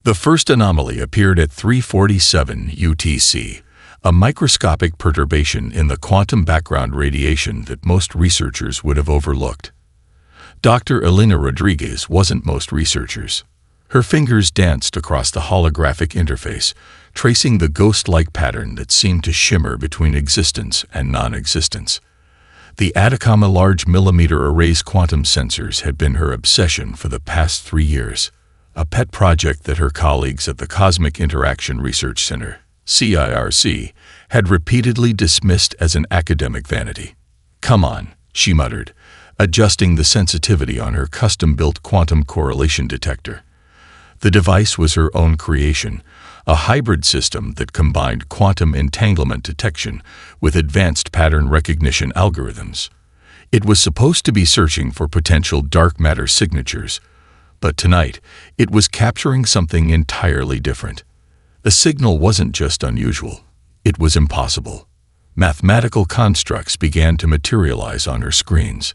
The first anomaly appeared at 3:47 UTC, a microscopic perturbation in the quantum background radiation that most researchers would have overlooked. Dr. Elena Rodriguez wasn't most researchers. Her fingers danced across the holographic interface, tracing the ghost-like pattern that seemed to shimmer between existence and non-existence. The Atacama Large Millimeter Arrays quantum sensors had been her obsession for the past 3 years, a pet project that her colleagues at the Cosmic Interaction Research Center, CIRC, had repeatedly dismissed as an academic vanity. "Come on," she muttered, adjusting the sensitivity on her custom-built quantum correlation detector. The device was her own creation, a hybrid system that combined quantum entanglement detection with advanced pattern recognition algorithms. It was supposed to be searching for potential dark matter signatures, but tonight it was capturing something entirely different. The signal wasn't just unusual, it was impossible. Mathematical constructs began to materialize on her screens,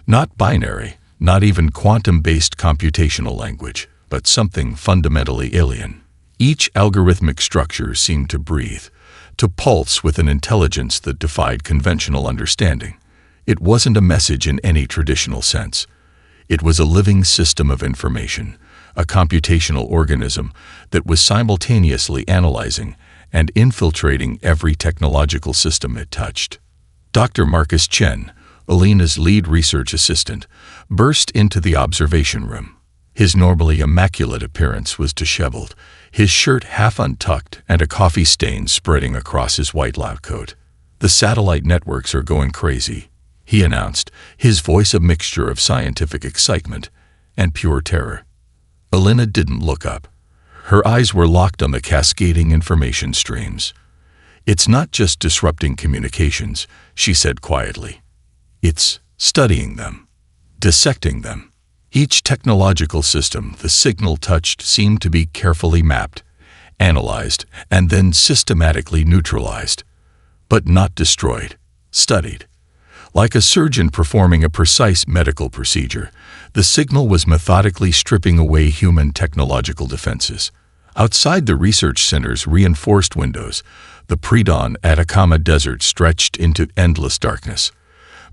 not binary, not even quantum-based computational language, but something fundamentally alien. Each algorithmic structure seemed to breathe, to pulse with an intelligence that defied conventional understanding. It wasn't a message in any traditional sense. It was a living system of information, a computational organism that was simultaneously analyzing and infiltrating every technological system it touched. Dr. Marcus Chen, Elena's lead research assistant, burst into the observation room. His normally immaculate appearance was disheveled, his shirt half untucked and a coffee stain spreading across his white lab coat. "The satellite networks are going crazy," he announced, his voice a mixture of scientific excitement and pure terror. Elena didn't look up. Her eyes were locked on the cascading information streams. "It's not just disrupting communications," she said quietly. "It's studying them, dissecting them." Each technological system the signal touched seemed to be carefully mapped, analyzed, and then systematically neutralized. But not destroyed, studied. Like a surgeon performing a precise medical procedure, the signal was methodically stripping away human technological defenses. Outside the research center's reinforced windows, the pre-dawn Atacama Desert stretched into endless darkness.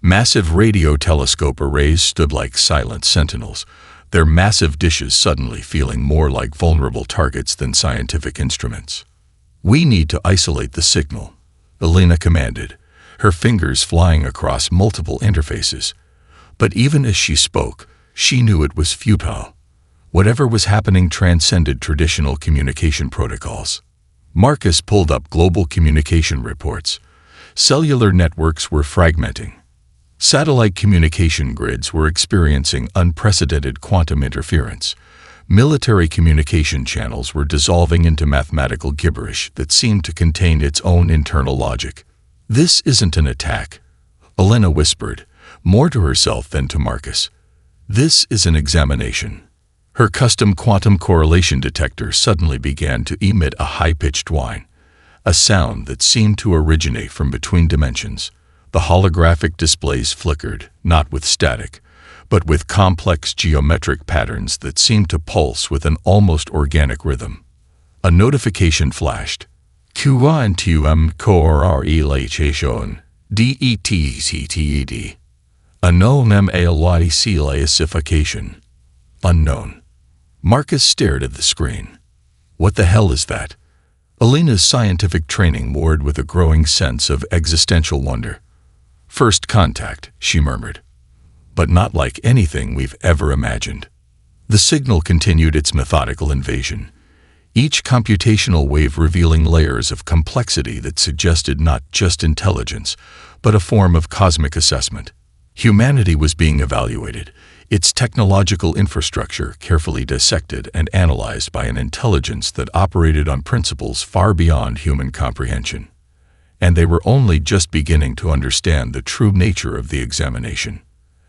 Massive radio telescope arrays stood like silent sentinels, their massive dishes suddenly feeling more like vulnerable targets than scientific instruments. "We need to isolate the signal," Elena commanded, her fingers flying across multiple interfaces. But even as she spoke, she knew it was futile. Whatever was happening transcended traditional communication protocols. Marcus pulled up global communication reports. Cellular networks were fragmenting. Satellite communication grids were experiencing unprecedented quantum interference. Military communication channels were dissolving into mathematical gibberish that seemed to contain its own internal logic. "This isn't an attack," Elena whispered, more to herself than to Marcus. "This is an examination." Her custom quantum correlation detector suddenly began to emit a high-pitched whine, a sound that seemed to originate from between dimensions. The holographic displays flickered, not with static, but with complex geometric patterns that seemed to pulse with an almost organic rhythm. A notification flashed. "QNTUM correlation DETCTED. Unknown MALYC Unknown." Marcus stared at the screen. "What the hell is that?" Elena's scientific training warred with a growing sense of existential wonder. "First contact," she murmured. "But not like anything we've ever imagined." The signal continued its methodical invasion, each computational wave revealing layers of complexity that suggested not just intelligence, but a form of cosmic assessment. Humanity was being evaluated, its technological infrastructure carefully dissected and analyzed by an intelligence that operated on principles far beyond human comprehension. And they were only just beginning to understand the true nature of the examination.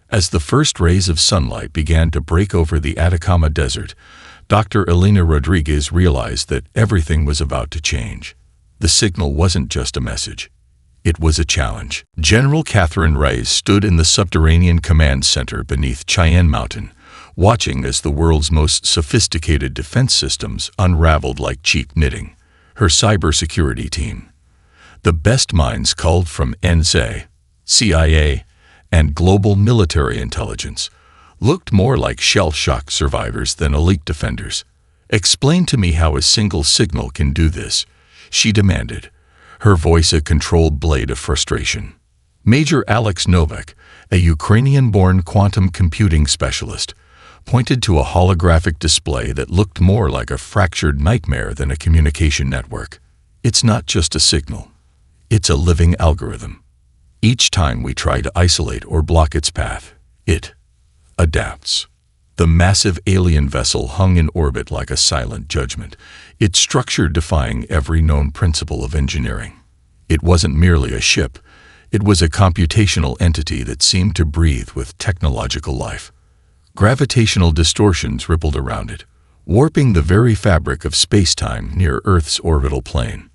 As the first rays of sunlight began to break over the Atacama Desert, Dr. Elena Rodriguez realized that everything was about to change. The signal wasn't just a message. It was a challenge. General Catherine Reyes stood in the subterranean command center beneath Cheyenne Mountain, watching as the world's most sophisticated defense systems unraveled like cheap knitting. Her cybersecurity team, the best minds culled from NSA, CIA, and global military intelligence, looked more like shell-shock survivors than elite defenders. "Explain to me how a single signal can do this," she demanded, her voice a controlled blade of frustration. Major Alex Novak, a Ukrainian-born quantum computing specialist, pointed to a holographic display that looked more like a fractured nightmare than a communication network. "It's not just a signal. It's a living algorithm. Each time we try to isolate or block its path, it adapts." The massive alien vessel hung in orbit like a silent judgment, its structure defying every known principle of engineering. It wasn't merely a ship. It was a computational entity that seemed to breathe with technological life. Gravitational distortions rippled around it, warping the very fabric of space-time near Earth's orbital plane.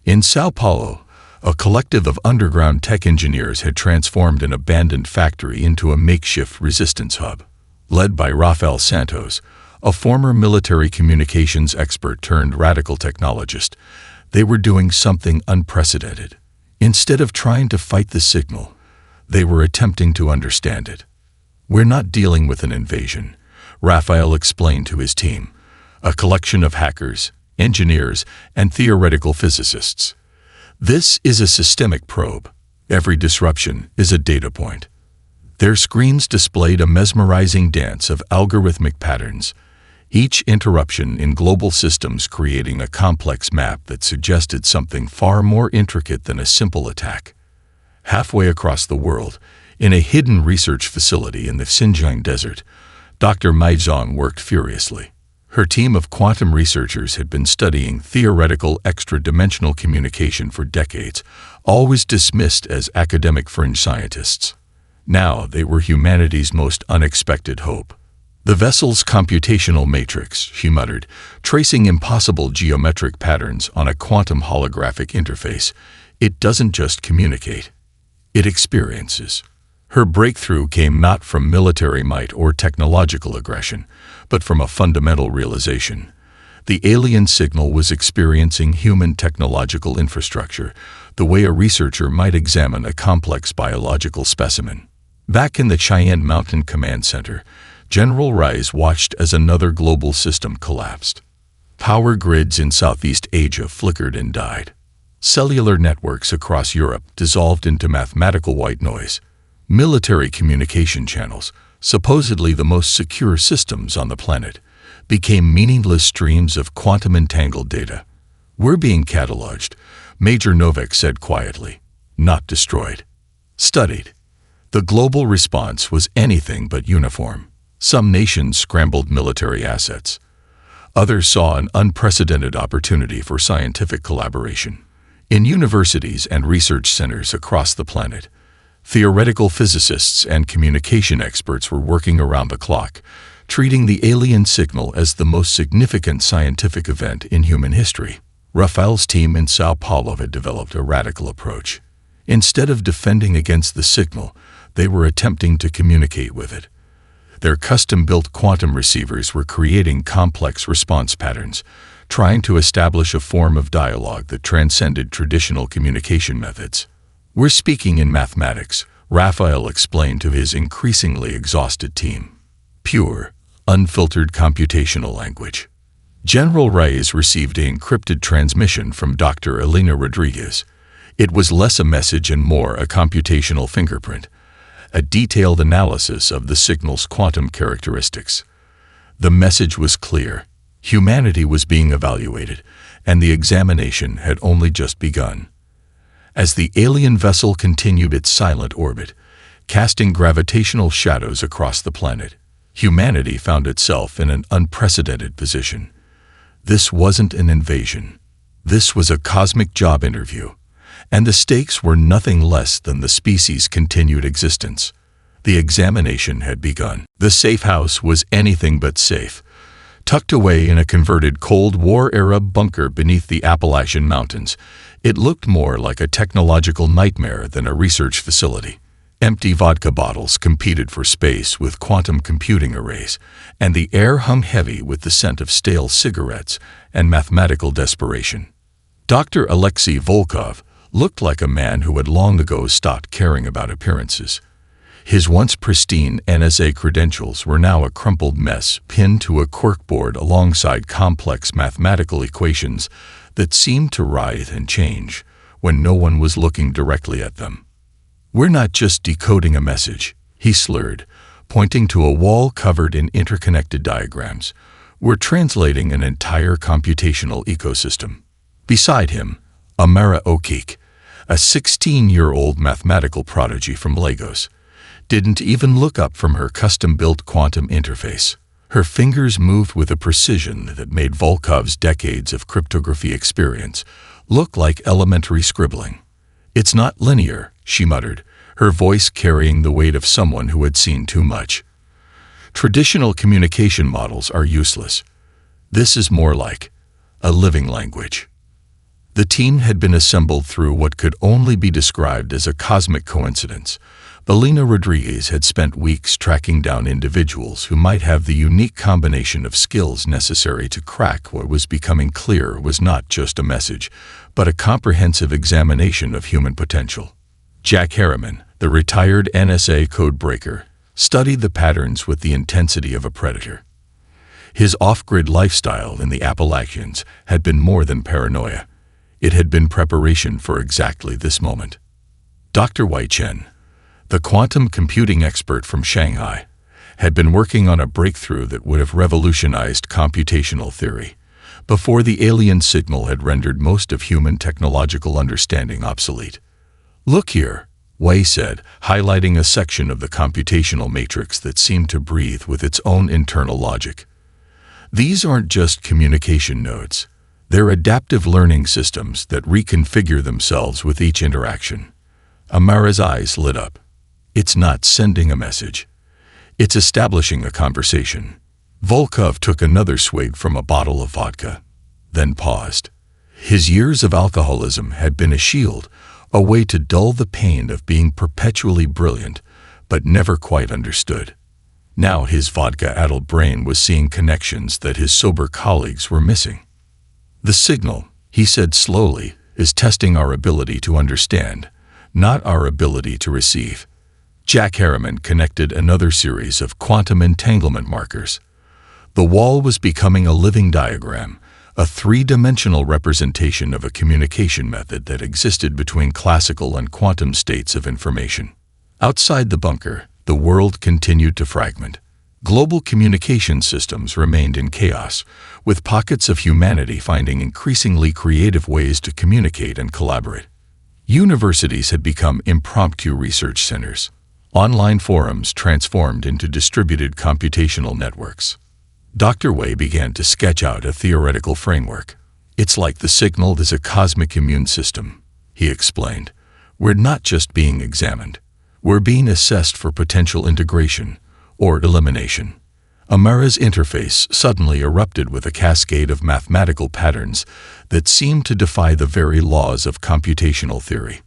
In Sao Paulo, a collective of underground tech engineers had transformed an abandoned factory into a makeshift resistance hub. Led by Rafael Santos, a former military communications expert turned radical technologist, they were doing something unprecedented. Instead of trying to fight the signal, they were attempting to understand it. "We're not dealing with an invasion," Rafael explained to his team, a collection of hackers, engineers, and theoretical physicists. "This is a systemic probe. Every disruption is a data point." Their screens displayed a mesmerizing dance of algorithmic patterns, each interruption in global systems creating a complex map that suggested something far more intricate than a simple attack. Halfway across the world, in a hidden research facility in the Xinjiang desert, Dr. Mai Zhang worked furiously. Her team of quantum researchers had been studying theoretical extra-dimensional communication for decades, always dismissed as academic fringe scientists. Now they were humanity's most unexpected hope. "The vessel's computational matrix," she muttered, tracing impossible geometric patterns on a quantum holographic interface. "It doesn't just communicate. It experiences." Her breakthrough came not from military might or technological aggression, but from a fundamental realization. The alien signal was experiencing human technological infrastructure, the way a researcher might examine a complex biological specimen. Back in the Cheyenne Mountain Command Center, General Rice watched as another global system collapsed. Power grids in Southeast Asia flickered and died. Cellular networks across Europe dissolved into mathematical white noise. Military communication channels, supposedly the most secure systems on the planet, became meaningless streams of quantum-entangled data. "We're being cataloged," Major Novak said quietly, "not destroyed. Studied." The global response was anything but uniform. Some nations scrambled military assets. Others saw an unprecedented opportunity for scientific collaboration. In universities and research centers across the planet, theoretical physicists and communication experts were working around the clock, treating the alien signal as the most significant scientific event in human history. Rafael's team in Sao Paulo had developed a radical approach. Instead of defending against the signal, they were attempting to communicate with it. Their custom-built quantum receivers were creating complex response patterns, trying to establish a form of dialogue that transcended traditional communication methods. "We're speaking in mathematics," Rafael explained to his increasingly exhausted team. "Pure, unfiltered computational language." General Reyes received an encrypted transmission from Dr. Elena Rodriguez. It was less a message and more a computational fingerprint, a detailed analysis of the signal's quantum characteristics. The message was clear. Humanity was being evaluated, and the examination had only just begun. As the alien vessel continued its silent orbit, casting gravitational shadows across the planet, humanity found itself in an unprecedented position. This wasn't an invasion. This was a cosmic job interview, and the stakes were nothing less than the species' continued existence. The examination had begun. The safe house was anything but safe. Tucked away in a converted Cold War-era bunker beneath the Appalachian Mountains, it looked more like a technological nightmare than a research facility. Empty vodka bottles competed for space with quantum computing arrays, and the air hung heavy with the scent of stale cigarettes and mathematical desperation. Dr. Alexei Volkov looked like a man who had long ago stopped caring about appearances. His once pristine NSA credentials were now a crumpled mess pinned to a corkboard alongside complex mathematical equations that seemed to writhe and change when no one was looking directly at them. "We're not just decoding a message," he slurred, pointing to a wall covered in interconnected diagrams. "We're translating an entire computational ecosystem." Beside him, Amara Okik, a 16-year-old mathematical prodigy from Lagos, didn't even look up from her custom-built quantum interface. Her fingers moved with a precision that made Volkov's decades of cryptography experience look like elementary scribbling. "It's not linear," she muttered, her voice carrying the weight of someone who had seen too much. "Traditional communication models are useless. This is more like a living language." The team had been assembled through what could only be described as a cosmic coincidence. Belina Rodriguez had spent weeks tracking down individuals who might have the unique combination of skills necessary to crack what was becoming clear was not just a message, but a comprehensive examination of human potential. Jack Harriman, the retired NSA codebreaker, studied the patterns with the intensity of a predator. His off-grid lifestyle in the Appalachians had been more than paranoia. It had been preparation for exactly this moment. Dr. Wei Chen, the quantum computing expert from Shanghai, had been working on a breakthrough that would have revolutionized computational theory before the alien signal had rendered most of human technological understanding obsolete. "Look here," Wei said, highlighting a section of the computational matrix that seemed to breathe with its own internal logic. "These aren't just communication nodes. They're adaptive learning systems that reconfigure themselves with each interaction." Amara's eyes lit up. "It's not sending a message. It's establishing a conversation." Volkov took another swig from a bottle of vodka, then paused. His years of alcoholism had been a shield, a way to dull the pain of being perpetually brilliant, but never quite understood. Now his vodka-addled brain was seeing connections that his sober colleagues were missing. "The signal," he said slowly, "is testing our ability to understand, not our ability to receive." Jack Harriman connected another series of quantum entanglement markers. The wall was becoming a living diagram, a three-dimensional representation of a communication method that existed between classical and quantum states of information. Outside the bunker, the world continued to fragment. Global communication systems remained in chaos, with pockets of humanity finding increasingly creative ways to communicate and collaborate. Universities had become impromptu research centers. Online forums transformed into distributed computational networks. Dr. Wei began to sketch out a theoretical framework. "It's like the signal is a cosmic immune system," he explained. "We're not just being examined. We're being assessed for potential integration or elimination." Amara's interface suddenly erupted with a cascade of mathematical patterns that seemed to defy the very laws of computational theory.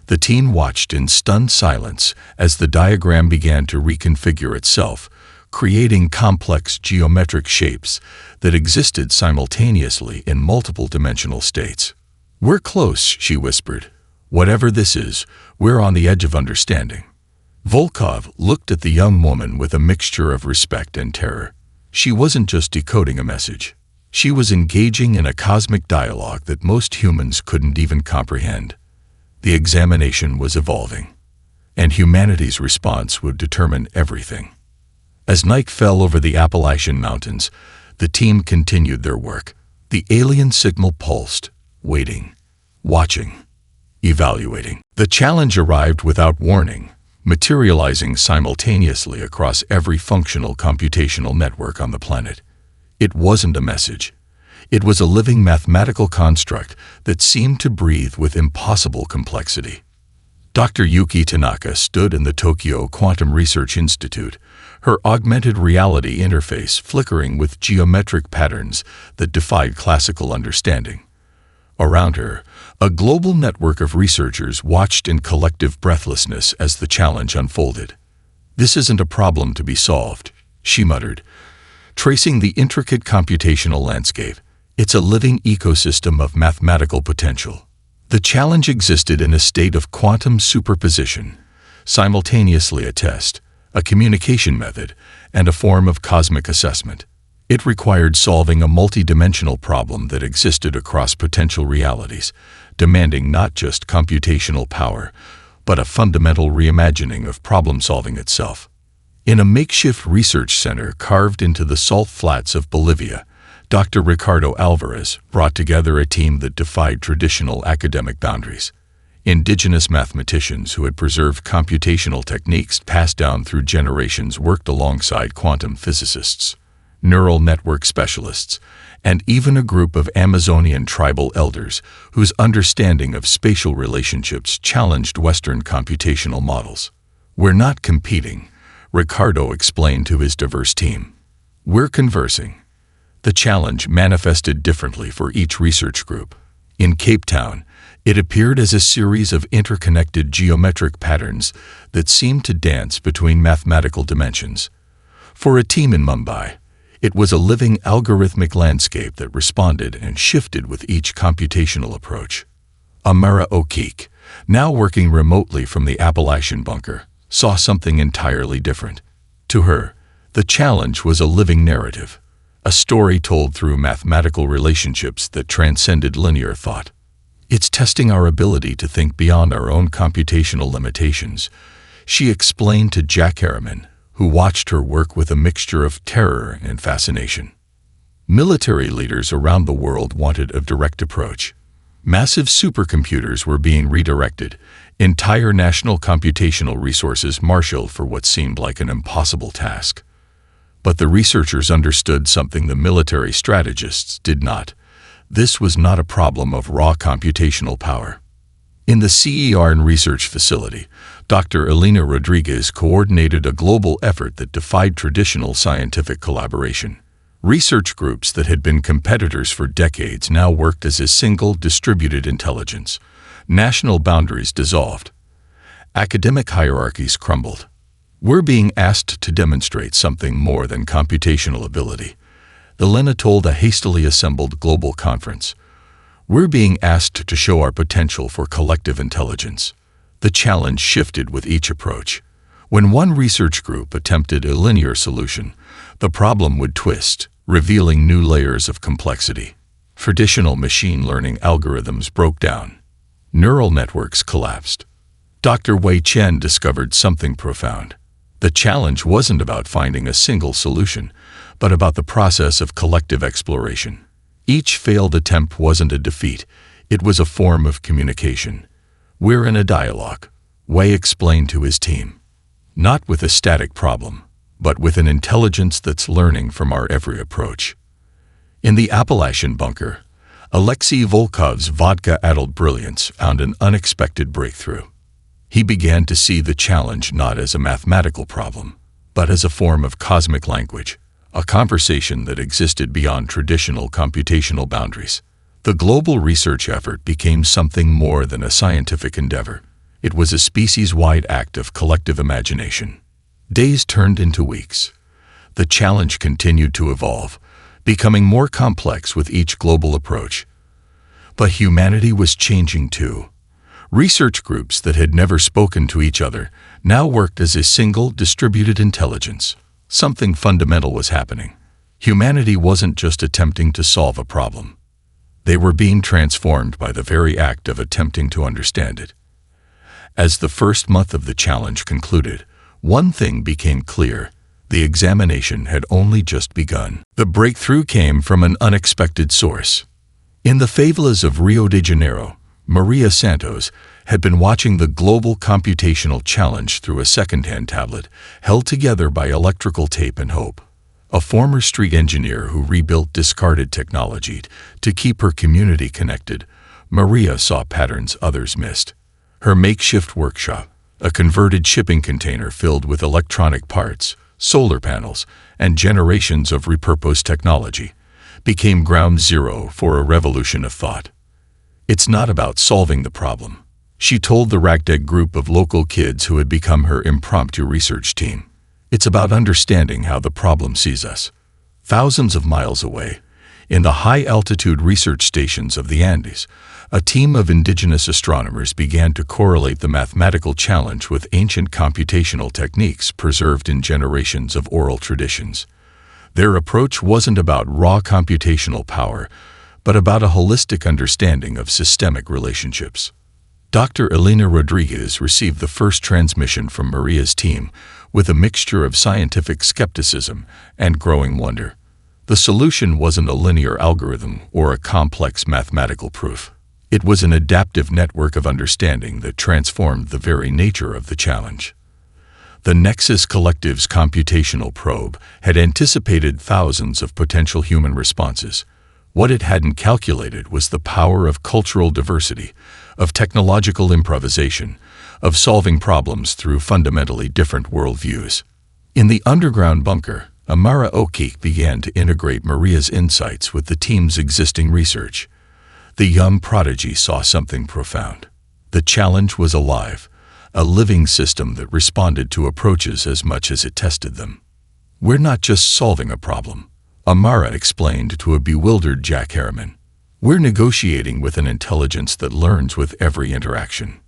The team watched in stunned silence as the diagram began to reconfigure itself, creating complex geometric shapes that existed simultaneously in multiple dimensional states. "We're close," she whispered. "Whatever this is, we're on the edge of understanding." Volkov looked at the young woman with a mixture of respect and terror. She wasn't just decoding a message. She was engaging in a cosmic dialogue that most humans couldn't even comprehend. The examination was evolving, and humanity's response would determine everything. As night fell over the Appalachian Mountains, the team continued their work. The alien signal pulsed, waiting, watching, evaluating. The challenge arrived without warning, materializing simultaneously across every functional computational network on the planet. It wasn't a message. It was a living mathematical construct that seemed to breathe with impossible complexity. Dr. Yuki Tanaka stood in the Tokyo Quantum Research Institute, her augmented reality interface flickering with geometric patterns that defied classical understanding. Around her, a global network of researchers watched in collective breathlessness as the challenge unfolded. "This isn't a problem to be solved," she muttered, tracing the intricate computational landscape. "It's a living ecosystem of mathematical potential." The challenge existed in a state of quantum superposition, simultaneously a test, a communication method, and a form of cosmic assessment. It required solving a multidimensional problem that existed across potential realities, demanding not just computational power, but a fundamental reimagining of problem-solving itself. In a makeshift research center carved into the salt flats of Bolivia, Dr. Ricardo Alvarez brought together a team that defied traditional academic boundaries. Indigenous mathematicians who had preserved computational techniques passed down through generations worked alongside quantum physicists, neural network specialists, and even a group of Amazonian tribal elders whose understanding of spatial relationships challenged Western computational models. "We're not competing," Ricardo explained to his diverse team. "We're conversing." The challenge manifested differently for each research group. In Cape Town, it appeared as a series of interconnected geometric patterns that seemed to dance between mathematical dimensions. For a team in Mumbai, it was a living algorithmic landscape that responded and shifted with each computational approach. Amara O'Keefe, now working remotely from the Appalachian bunker, saw something entirely different. To her, the challenge was a living narrative, a story told through mathematical relationships that transcended linear thought. "It's testing our ability to think beyond our own computational limitations," she explained to Jack Harriman, who watched her work with a mixture of terror and fascination. Military leaders around the world wanted a direct approach. Massive supercomputers were being redirected, entire national computational resources marshaled for what seemed like an impossible task. But the researchers understood something the military strategists did not. This was not a problem of raw computational power. In the CERN research facility, Dr. Elena Rodriguez coordinated a global effort that defied traditional scientific collaboration. Research groups that had been competitors for decades now worked as a single distributed intelligence. National boundaries dissolved. Academic hierarchies crumbled. "We're being asked to demonstrate something more than computational ability," Elena told a hastily assembled global conference. "We're being asked to show our potential for collective intelligence." The challenge shifted with each approach. When one research group attempted a linear solution, the problem would twist, revealing new layers of complexity. Traditional machine learning algorithms broke down. Neural networks collapsed. Dr. Wei Chen discovered something profound. The challenge wasn't about finding a single solution, but about the process of collective exploration. Each failed attempt wasn't a defeat, it was a form of communication. "We're in a dialogue," Wei explained to his team. "Not with a static problem, but with an intelligence that's learning from our every approach." In the Appalachian bunker, Alexei Volkov's vodka-addled brilliance found an unexpected breakthrough. He began to see the challenge not as a mathematical problem, but as a form of cosmic language, a conversation that existed beyond traditional computational boundaries. The global research effort became something more than a scientific endeavor. It was a species-wide act of collective imagination. Days turned into weeks. The challenge continued to evolve, becoming more complex with each global approach. But humanity was changing too. Research groups that had never spoken to each other now worked as a single distributed intelligence. Something fundamental was happening. Humanity wasn't just attempting to solve a problem. They were being transformed by the very act of attempting to understand it. As the first month of the challenge concluded, one thing became clear: the examination had only just begun. The breakthrough came from an unexpected source. In the favelas of Rio de Janeiro, Maria Santos had been watching the global computational challenge through a second-hand tablet, held together by electrical tape and hope. A former street engineer who rebuilt discarded technology to keep her community connected, Maria saw patterns others missed. Her makeshift workshop, a converted shipping container filled with electronic parts, solar panels, and generations of repurposed technology, became ground zero for a revolution of thought. It's not about solving the problem, she told the ragtag group of local kids who had become her impromptu research team. It's about understanding how the problem sees us. Thousands of miles away, in the high-altitude research stations of the Andes, a team of indigenous astronomers began to correlate the mathematical challenge with ancient computational techniques preserved in generations of oral traditions. Their approach wasn't about raw computational power, but about a holistic understanding of systemic relationships. Dr. Elena Rodriguez received the first transmission from Maria's team with a mixture of scientific skepticism and growing wonder. The solution wasn't a linear algorithm or a complex mathematical proof. It was an adaptive network of understanding that transformed the very nature of the challenge. The Nexus Collective's computational probe had anticipated thousands of potential human responses. What it hadn't calculated was the power of cultural diversity, of technological improvisation, of solving problems through fundamentally different worldviews. In the underground bunker, Amara O'Keefe began to integrate Maria's insights with the team's existing research. The young prodigy saw something profound. The challenge was alive, a living system that responded to approaches as much as it tested them. We're not just solving a problem, Amara explained to a bewildered Jack Harriman. We're negotiating with an intelligence that learns with every interaction.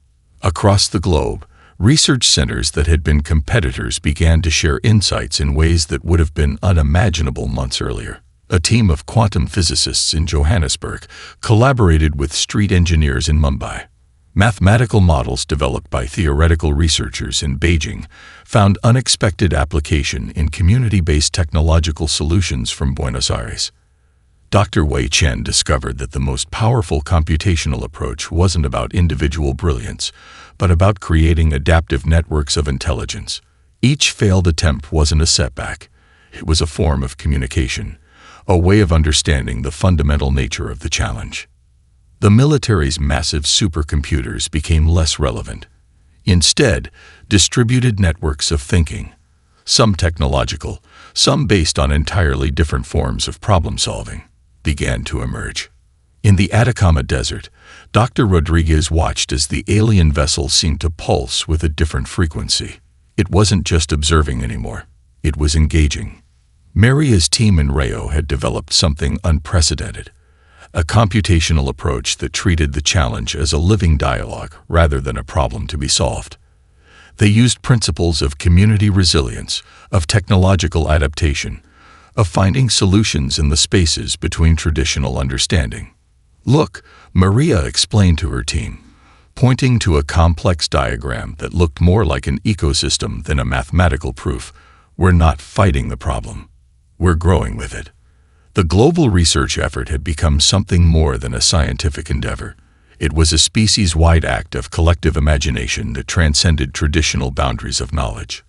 Across the globe, research centers that had been competitors began to share insights in ways that would have been unimaginable months earlier. A team of quantum physicists in Johannesburg collaborated with street engineers in Mumbai. Mathematical models developed by theoretical researchers in Beijing found unexpected application in community-based technological solutions from Buenos Aires. Dr. Wei Chen discovered that the most powerful computational approach wasn't about individual brilliance, but about creating adaptive networks of intelligence. Each failed attempt wasn't a setback. It was a form of communication, a way of understanding the fundamental nature of the challenge. The military's massive supercomputers became less relevant. Instead, distributed networks of thinking, some technological, some based on entirely different forms of problem-solving, began to emerge. In the Atacama Desert, Dr. Rodriguez watched as the alien vessel seemed to pulse with a different frequency. It wasn't just observing anymore. It was engaging. Maria's team in Rio had developed something unprecedented, a computational approach that treated the challenge as a living dialogue rather than a problem to be solved. They used principles of community resilience, of technological adaptation, of finding solutions in the spaces between traditional understanding. Look, Maria explained to her team, pointing to a complex diagram that looked more like an ecosystem than a mathematical proof. We're not fighting the problem. We're growing with it. The global research effort had become something more than a scientific endeavor. It was a species-wide act of collective imagination that transcended traditional boundaries of knowledge.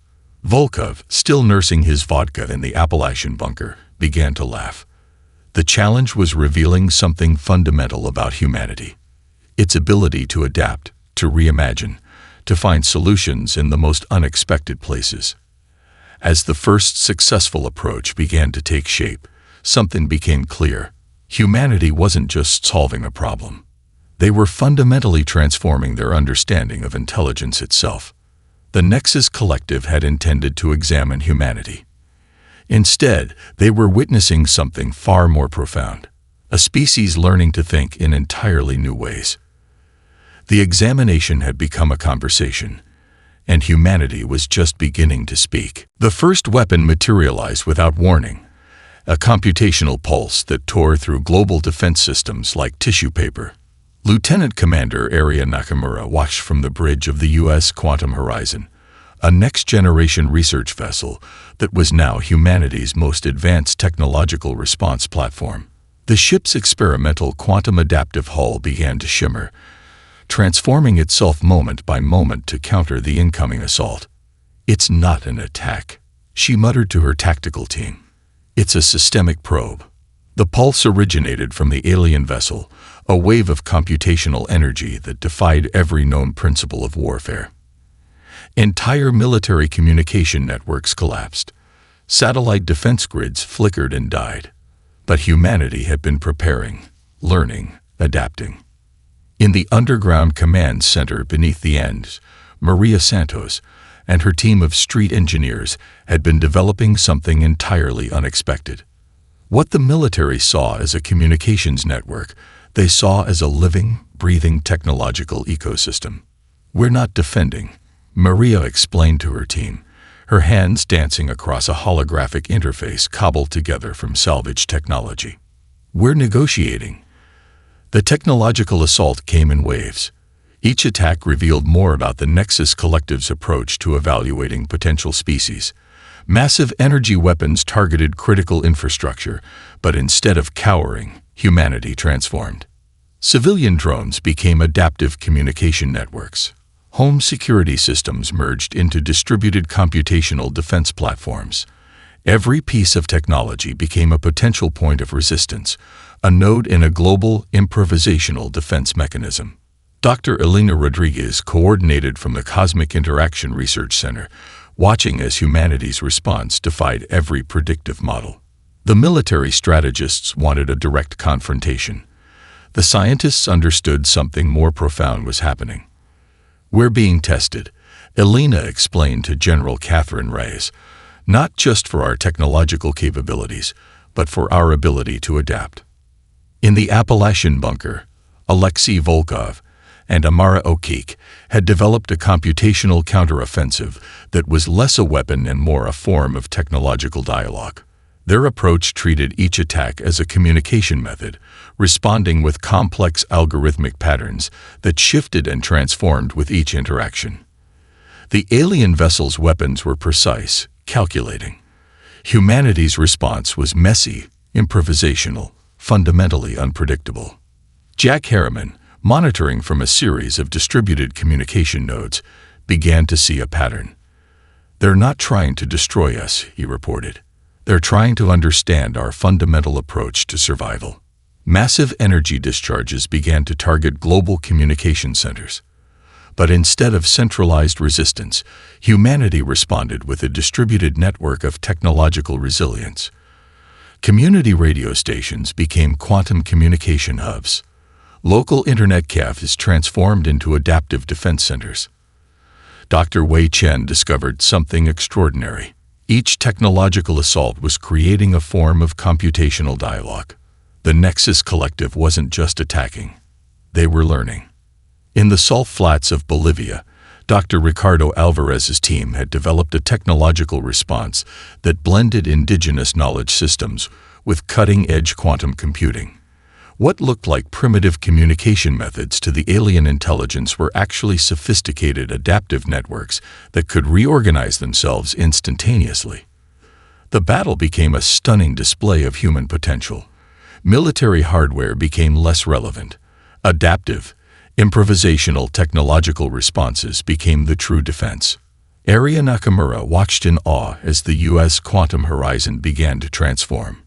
Volkov, still nursing his vodka in the Appalachian bunker, began to laugh. The challenge was revealing something fundamental about humanity. Its ability to adapt, to reimagine, to find solutions in the most unexpected places. As the first successful approach began to take shape, something became clear. Humanity wasn't just solving a problem. They were fundamentally transforming their understanding of intelligence itself. The Nexus Collective had intended to examine humanity. Instead, they were witnessing something far more profound, a species learning to think in entirely new ways. The examination had become a conversation, and humanity was just beginning to speak. The first weapon materialized without warning, a computational pulse that tore through global defense systems like tissue paper. Lieutenant Commander Aria Nakamura watched from the bridge of the U.S. Quantum Horizon, a next-generation research vessel that was now humanity's most advanced technological response platform. The ship's experimental quantum adaptive hull began to shimmer, transforming itself moment by moment to counter the incoming assault. "It's not an attack," she muttered to her tactical team. "It's a systemic probe." The pulse originated from the alien vessel, a wave of computational energy that defied every known principle of warfare. Entire military communication networks collapsed. Satellite defense grids flickered and died. But humanity had been preparing, learning, adapting. In the underground command center beneath the Andes, Maria Santos and her team of street engineers had been developing something entirely unexpected. What the military saw as a communications network, they saw as a living, breathing technological ecosystem. "We're not defending," Maria explained to her team, her hands dancing across a holographic interface cobbled together from salvage technology. "We're negotiating." The technological assault came in waves. Each attack revealed more about the Nexus Collective's approach to evaluating potential species. Massive energy weapons targeted critical infrastructure, but instead of cowering, humanity transformed. Civilian drones became adaptive communication networks. Home security systems merged into distributed computational defense platforms. Every piece of technology became a potential point of resistance, a node in a global improvisational defense mechanism. Dr. Elena Rodriguez coordinated from the Cosmic Interaction Research Center, watching as humanity's response defied every predictive model. The military strategists wanted a direct confrontation. The scientists understood something more profound was happening. "We're being tested," Elena explained to General Catherine Reyes, "not just for our technological capabilities, but for our ability to adapt." In the Appalachian bunker, Alexei Volkov and Amara O'Keefe had developed a computational counteroffensive that was less a weapon and more a form of technological dialogue. Their approach treated each attack as a communication method, responding with complex algorithmic patterns that shifted and transformed with each interaction. The alien vessel's weapons were precise, calculating. Humanity's response was messy, improvisational, fundamentally unpredictable. Jack Harriman, monitoring from a series of distributed communication nodes, began to see a pattern. "They're not trying to destroy us," he reported. "They're trying to understand our fundamental approach to survival." Massive energy discharges began to target global communication centers. But instead of centralized resistance, humanity responded with a distributed network of technological resilience. Community radio stations became quantum communication hubs. Local internet cafes transformed into adaptive defense centers. Dr. Wei Chen discovered something extraordinary. Each technological assault was creating a form of computational dialogue. The Nexus Collective wasn't just attacking. They were learning. In the salt flats of Bolivia, Dr. Ricardo Alvarez's team had developed a technological response that blended indigenous knowledge systems with cutting-edge quantum computing. What looked like primitive communication methods to the alien intelligence were actually sophisticated adaptive networks that could reorganize themselves instantaneously. The battle became a stunning display of human potential. Military hardware became less relevant. Adaptive, improvisational technological responses became the true defense. Aria Nakamura watched in awe as the U.S. quantum horizon began to transform.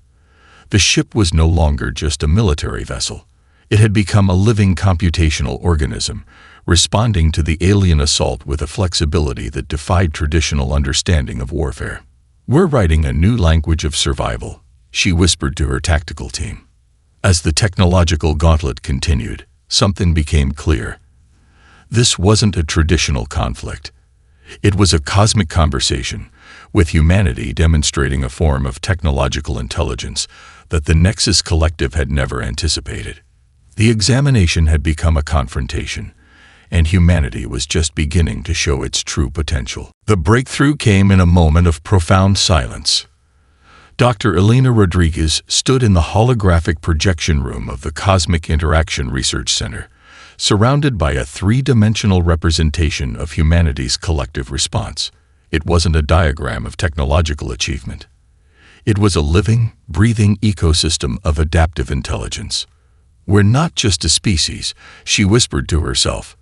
The ship was no longer just a military vessel. It had become a living computational organism, responding to the alien assault with a flexibility that defied traditional understanding of warfare. "We're writing a new language of survival," she whispered to her tactical team. As the technological gauntlet continued, something became clear. This wasn't a traditional conflict. It was a cosmic conversation, with humanity demonstrating a form of technological intelligence that the Nexus Collective had never anticipated. The examination had become a confrontation, and humanity was just beginning to show its true potential. The breakthrough came in a moment of profound silence. Dr. Elena Rodriguez stood in the holographic projection room of the Cosmic Interaction Research Center, surrounded by a three-dimensional representation of humanity's collective response. It wasn't a diagram of technological achievement. It was a living, breathing ecosystem of adaptive intelligence. "We're not just a species," she whispered to herself.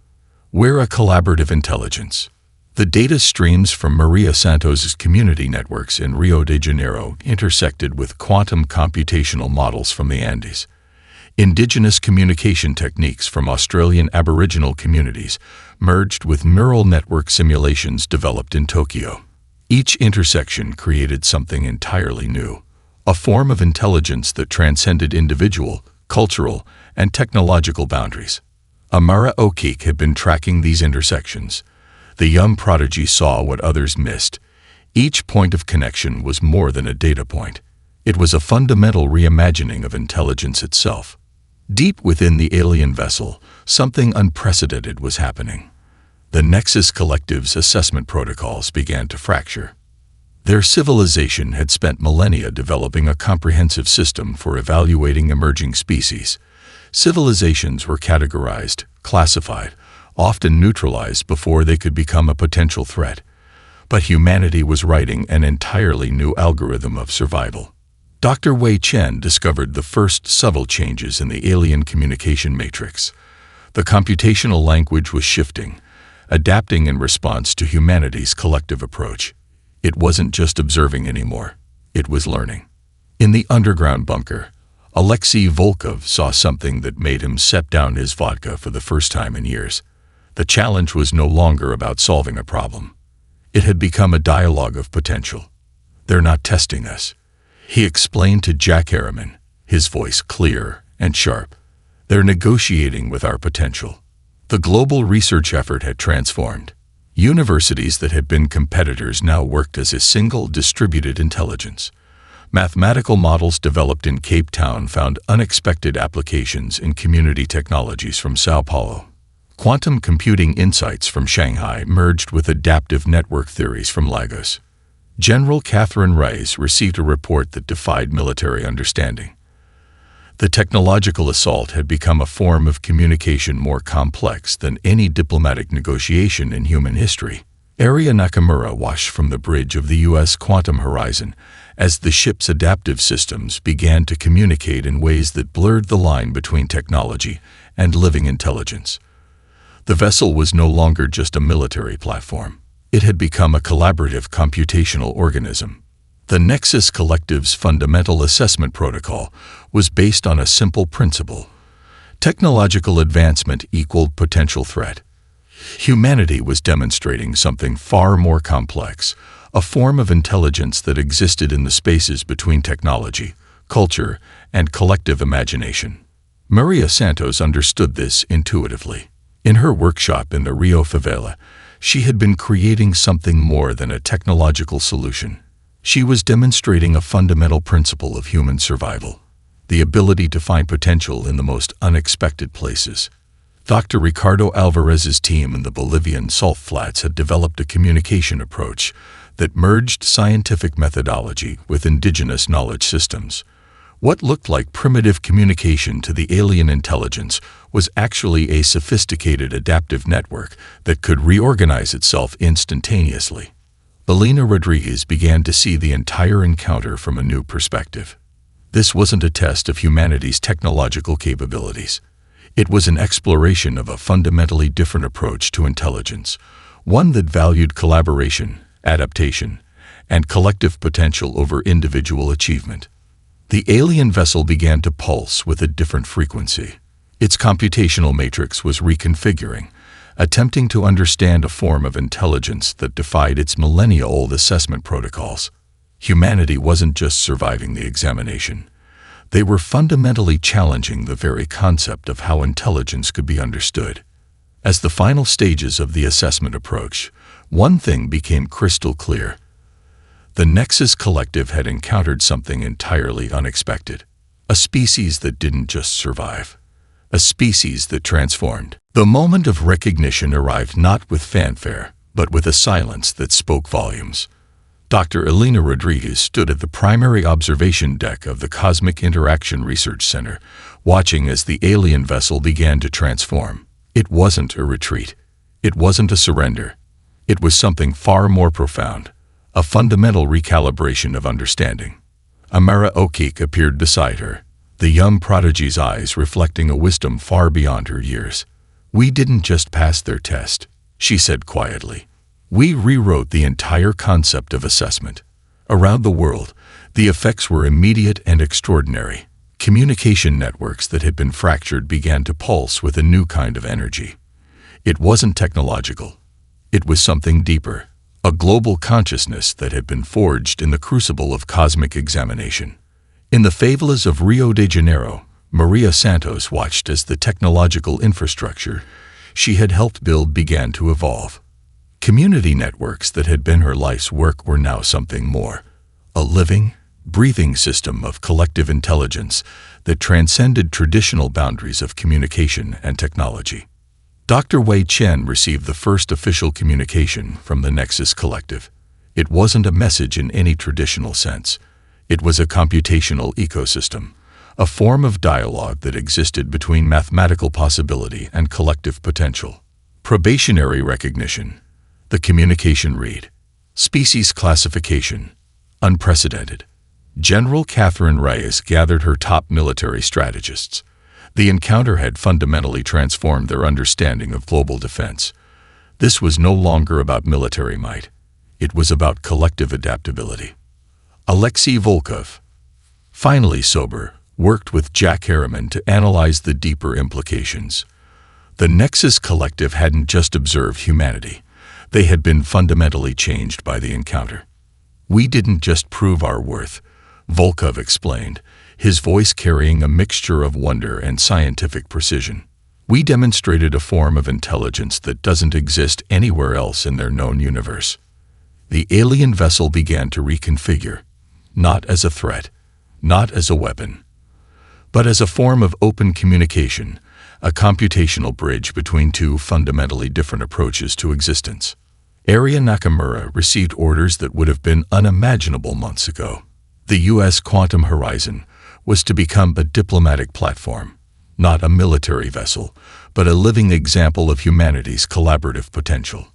"We're a collaborative intelligence." The data streams from Maria Santos's community networks in Rio de Janeiro intersected with quantum computational models from the Andes. Indigenous communication techniques from Australian Aboriginal communities merged with neural network simulations developed in Tokyo. Each intersection created something entirely new, a form of intelligence that transcended individual, cultural, and technological boundaries. Amara O'Keefe had been tracking these intersections. The young prodigy saw what others missed. Each point of connection was more than a data point. It was a fundamental reimagining of intelligence itself. Deep within the alien vessel, something unprecedented was happening. The Nexus Collective's assessment protocols began to fracture. Their civilization had spent millennia developing a comprehensive system for evaluating emerging species. Civilizations were categorized, classified, often neutralized before they could become a potential threat. But humanity was writing an entirely new algorithm of survival. Dr. Wei Chen discovered the first subtle changes in the alien communication matrix. The computational language was shifting, adapting in response to humanity's collective approach. It wasn't just observing anymore, it was learning. In the underground bunker, Alexei Volkov saw something that made him set down his vodka for the first time in years. The challenge was no longer about solving a problem. It had become a dialogue of potential. "They're not testing us," he explained to Jack Harriman, his voice clear and sharp. "They're negotiating with our potential." The global research effort had transformed. Universities that had been competitors now worked as a single distributed intelligence. Mathematical models developed in Cape Town found unexpected applications in community technologies from Sao Paulo. Quantum computing insights from Shanghai merged with adaptive network theories from Lagos. General Catherine Rice received a report that defied military understanding. The technological assault had become a form of communication more complex than any diplomatic negotiation in human history. Area Nakamura watched from the bridge of the U.S. quantum horizon as the ship's adaptive systems began to communicate in ways that blurred the line between technology and living intelligence. The vessel was no longer just a military platform. It had become a collaborative computational organism. The Nexus Collective's fundamental assessment protocol was based on a simple principle: technological advancement equaled potential threat. Humanity was demonstrating something far more complex, a form of intelligence that existed in the spaces between technology, culture, and collective imagination. Maria Santos understood this intuitively. In her workshop in the Rio favela, she had been creating something more than a technological solution. She was demonstrating a fundamental principle of human survival, the ability to find potential in the most unexpected places. Dr. Ricardo Alvarez's team in the Bolivian salt flats had developed a communication approach that merged scientific methodology with indigenous knowledge systems. What looked like primitive communication to the alien intelligence was actually a sophisticated adaptive network that could reorganize itself instantaneously. Elena Rodriguez began to see the entire encounter from a new perspective. This wasn't a test of humanity's technological capabilities. It was an exploration of a fundamentally different approach to intelligence, one that valued collaboration, adaptation, and collective potential over individual achievement. The alien vessel began to pulse with a different frequency. Its computational matrix was reconfiguring, attempting to understand a form of intelligence that defied its millennia-old assessment protocols. Humanity wasn't just surviving the examination. They were fundamentally challenging the very concept of how intelligence could be understood. As the final stages of the assessment approached, one thing became crystal clear. The Nexus Collective had encountered something entirely unexpected. A species that didn't just survive. A species that transformed. The moment of recognition arrived not with fanfare, but with a silence that spoke volumes. Dr. Elena Rodriguez stood at the primary observation deck of the Cosmic Interaction Research Center, watching as the alien vessel began to transform. It wasn't a retreat. It wasn't a surrender. It was something far more profound. A fundamental recalibration of understanding. Amara O'Keefe appeared beside her, the young prodigy's eyes reflecting a wisdom far beyond her years. "We didn't just pass their test," she said quietly. "We rewrote the entire concept of assessment. Around the world, the effects were immediate and extraordinary. Communication networks that had been fractured began to pulse with a new kind of energy. It wasn't technological. It was something deeper. A global consciousness that had been forged in the crucible of cosmic examination. In the favelas of Rio de Janeiro, Maria Santos watched as the technological infrastructure she had helped build began to evolve. Community networks that had been her life's work were now something more, a living, breathing system of collective intelligence that transcended traditional boundaries of communication and technology. Dr. Wei Chen received the first official communication from the Nexus Collective. It wasn't a message in any traditional sense. It was a computational ecosystem, a form of dialogue that existed between mathematical possibility and collective potential. Probationary recognition. The communication read. Species classification. Unprecedented. General Catherine Reyes gathered her top military strategists. The encounter had fundamentally transformed their understanding of global defense. This was no longer about military might. It was about collective adaptability. Alexei Volkov, finally sober, worked with Jack Harriman to analyze the deeper implications. The Nexus Collective hadn't just observed humanity. They had been fundamentally changed by the encounter. We didn't just prove our worth, Volkov explained, his voice carrying a mixture of wonder and scientific precision. We demonstrated a form of intelligence that doesn't exist anywhere else in their known universe. The alien vessel began to reconfigure, not as a threat, not as a weapon, but as a form of open communication, a computational bridge between two fundamentally different approaches to existence. Area Nakamura received orders that would have been unimaginable months ago. The U.S. Quantum Horizon was to become a diplomatic platform, not a military vessel, but a living example of humanity's collaborative potential.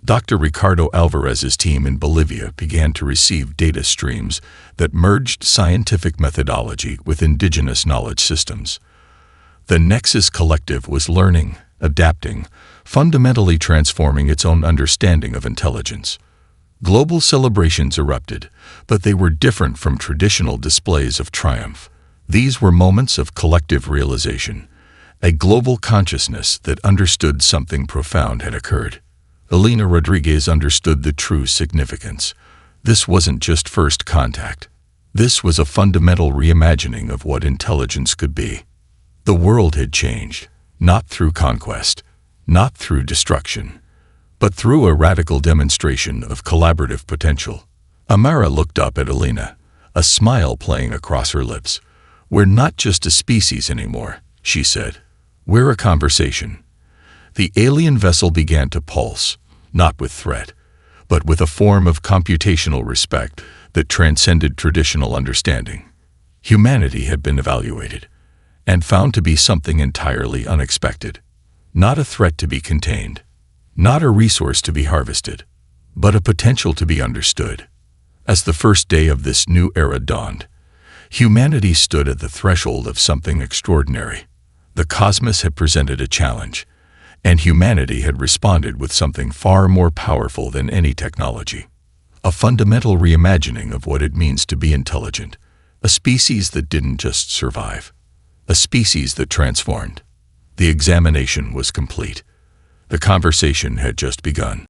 Dr. Ricardo Alvarez's team in Bolivia began to receive data streams that merged scientific methodology with indigenous knowledge systems. The Nexus Collective was learning, adapting, fundamentally transforming its own understanding of intelligence. Global celebrations erupted, but they were different from traditional displays of triumph. These were moments of collective realization, a global consciousness that understood something profound had occurred. Elena Rodriguez understood the true significance. This wasn't just first contact. This was a fundamental reimagining of what intelligence could be. The world had changed, not through conquest, not through destruction, but through a radical demonstration of collaborative potential. Amara looked up at Elena, a smile playing across her lips. "We're not just a species anymore," she said. "We're a conversation." The alien vessel began to pulse, not with threat, but with a form of computational respect that transcended traditional understanding. Humanity had been evaluated, and found to be something entirely unexpected. Not a threat to be contained, not a resource to be harvested, but a potential to be understood. As the first day of this new era dawned, humanity stood at the threshold of something extraordinary. The cosmos had presented a challenge, and humanity had responded with something far more powerful than any technology. A fundamental reimagining of what it means to be intelligent, a species that didn't just survive, a species that transformed. The examination was complete. The conversation had just begun.